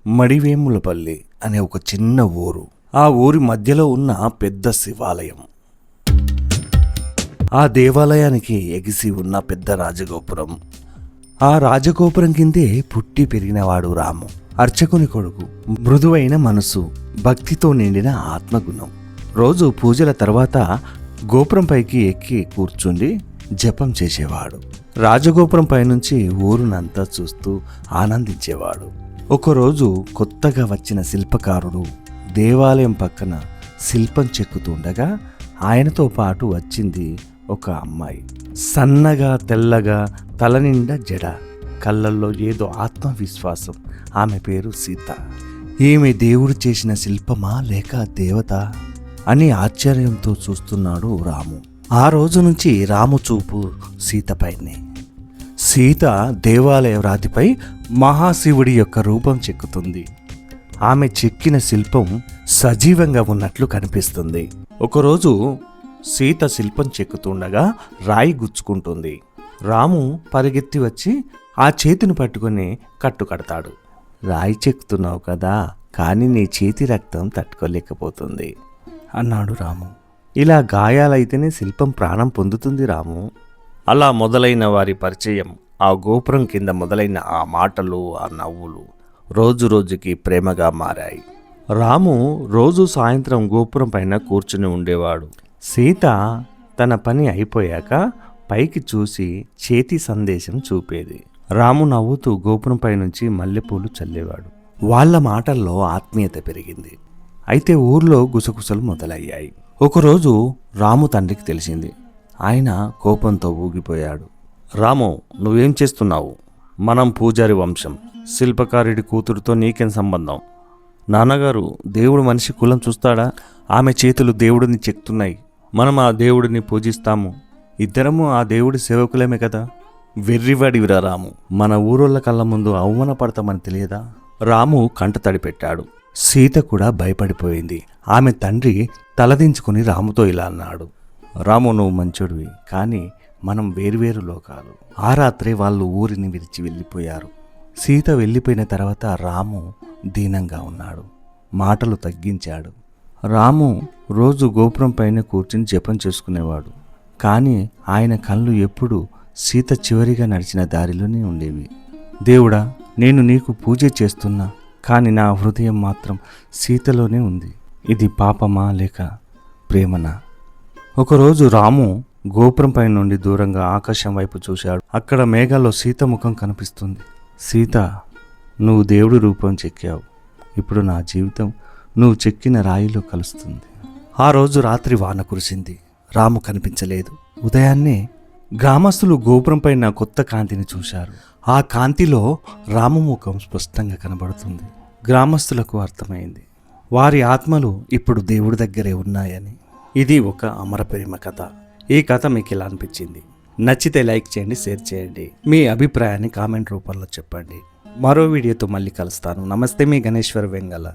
మడివేములపల్లి అనే ఒక చిన్న ఊరు. ఆ ఊరి మధ్యలో ఉన్న పెద్ద శివాలయం. ఆ దేవాలయానికి ఎగిసి ఉన్న పెద్ద రాజగోపురం. ఆ రాజగోపురం కిందే పుట్టి పెరిగినవాడు రాము. అర్చకుని కొడుకు. మృదువైన మనసు, భక్తితో నిండిన ఆత్మగుణం. రోజు పూజల తర్వాత గోపురం పైకి ఎక్కి కూర్చుండి జపం చేసేవాడు. రాజగోపురం పైనుంచి ఊరునంతా చూస్తూ ఆనందించేవాడు. ఒకరోజు కొత్తగా వచ్చిన శిల్పకారుడు దేవాలయం పక్కన శిల్పం చెక్కుతుండగా ఆయనతో పాటు వచ్చింది ఒక అమ్మాయి. సన్నగా, తెల్లగా, తలనిండా జడ, కళ్ళల్లో ఏదో ఆత్మవిశ్వాసం. ఆమె పేరు సీత. ఈమె దేవుడు చేసిన శిల్పమా లేక దేవత అని ఆశ్చర్యంతో చూస్తున్నాడు రాము. ఆ రోజు నుంచి రాము చూపు సీతపైనే. సీత దేవాలయ రాతిపై మహాశివుడి యొక్క రూపం చెక్కుతుంది. ఆమె చెక్కిన శిల్పం సజీవంగా ఉన్నట్లు కనిపిస్తుంది. ఒకరోజు సీత శిల్పం చెక్కుతుండగా రాయి గుచ్చుకుంటుంది. రాము పరిగెత్తి వచ్చి ఆ చేతిని పట్టుకుని కట్టుకడతాడు. రాయి చెక్కుతున్నావు కదా, కానీ నీ చేతి రక్తం తట్టుకోలేకపోతుంది అన్నాడు రాము. ఇలా గాయాలైతేనే శిల్పం ప్రాణం పొందుతుంది రాము. అలా మొదలైన వారి పరిచయం, ఆ గోపురం కింద మొదలైన ఆ మాటలు, ఆ నవ్వులు రోజు రోజుకి ప్రేమగా మారాయి. రాము రోజు సాయంత్రం గోపురం పైన కూర్చుని ఉండేవాడు. సీత తన పని అయిపోయాక పైకి చూసి చేతి సందేశం చూపేది. రాము నవ్వుతూ గోపురం పై నుంచి మల్లెపూలు చల్లేవాడు. వాళ్ళ మాటల్లో ఆత్మీయత పెరిగింది. అయితే ఊర్లో గుసగుసలు మొదలయ్యాయి. ఒకరోజు రాము తండ్రికి తెలిసింది. ఆయన కోపంతో ఊగిపోయాడు. రాము, నువ్వేం చేస్తున్నావు? మనం పూజారి వంశం, శిల్పకారుడి కూతురుతో నీకేం సంబంధం? నాన్నగారు, దేవుడు మనిషి కులం చూస్తాడా? ఆమె చేతులు దేవుడిని చెక్తున్నాయి. మనం ఆ దేవుడిని పూజిస్తాము. ఇద్దరము ఆ దేవుడి సేవకులమే కదా. వెర్రివాడివిరా రాము. మన ఊరోళ్ళ కళ్ళ ముందు అవమానపడతామని తెలియదా? రాము కంట తడి పెట్టాడు. సీత కూడా భయపడిపోయింది. ఆమె తండ్రి తలదించుకుని రాముతో ఇలా అన్నాడు. రాము, నువ్వు మంచోడివి, కానీ మనం వేరువేరు లోకాలు. ఆ రాత్రి వాళ్ళు ఊరిని విడిచి వెళ్ళిపోయారు. సీత వెళ్ళిపోయిన తర్వాత రాము దీనంగా ఉన్నాడు. మాటలు తగ్గించాడు. రాము రోజు గోపురం పైన కూర్చుని జపం చేసుకునేవాడు. కానీ ఆయన కళ్ళు ఎప్పుడూ సీత చివరిగా నడిచిన దారిలోనే ఉండేవి. దేవుడా, నేను నీకు పూజ చేస్తున్నా, కానీ నా హృదయం మాత్రం సీతలోనే ఉంది. ఇది పాపమా లేక ప్రేమనా? ఒకరోజు రాము గోపురం పై నుండి దూరంగా ఆకాశం వైపు చూశాడు. అక్కడ మేఘాల్లో సీత ముఖం కనిపిస్తుంది. సీత, నువ్వు దేవుడి రూపం చెక్కావు. ఇప్పుడు నా జీవితం నువ్వు చెక్కిన రాయిలో కలుస్తుంది. ఆ రోజు రాత్రి వాన కురిసింది. రాము కనిపించలేదు. ఉదయాన్నే గ్రామస్తులు గోపురం పైన కొత్త కాంతిని చూశారు. ఆ కాంతిలో రాము ముఖం స్పష్టంగా కనబడుతుంది. గ్రామస్తులకు అర్థమైంది, వారి ఆత్మలు ఇప్పుడు దేవుడి దగ్గరే ఉన్నాయని. ఇది ఒక అమరప్రేమ కథ. ఈ కథ మీకు ఎలా అనిపించింది? నచ్చితే లైక్ చేయండి, షేర్ చేయండి. మీ అభిప్రాయాన్ని కామెంట్ రూపంలో చెప్పండి. మరో వీడియోతో మళ్ళీ కలుస్తాను. నమస్తే, మీ గణేశ్వర్ వెంగళ.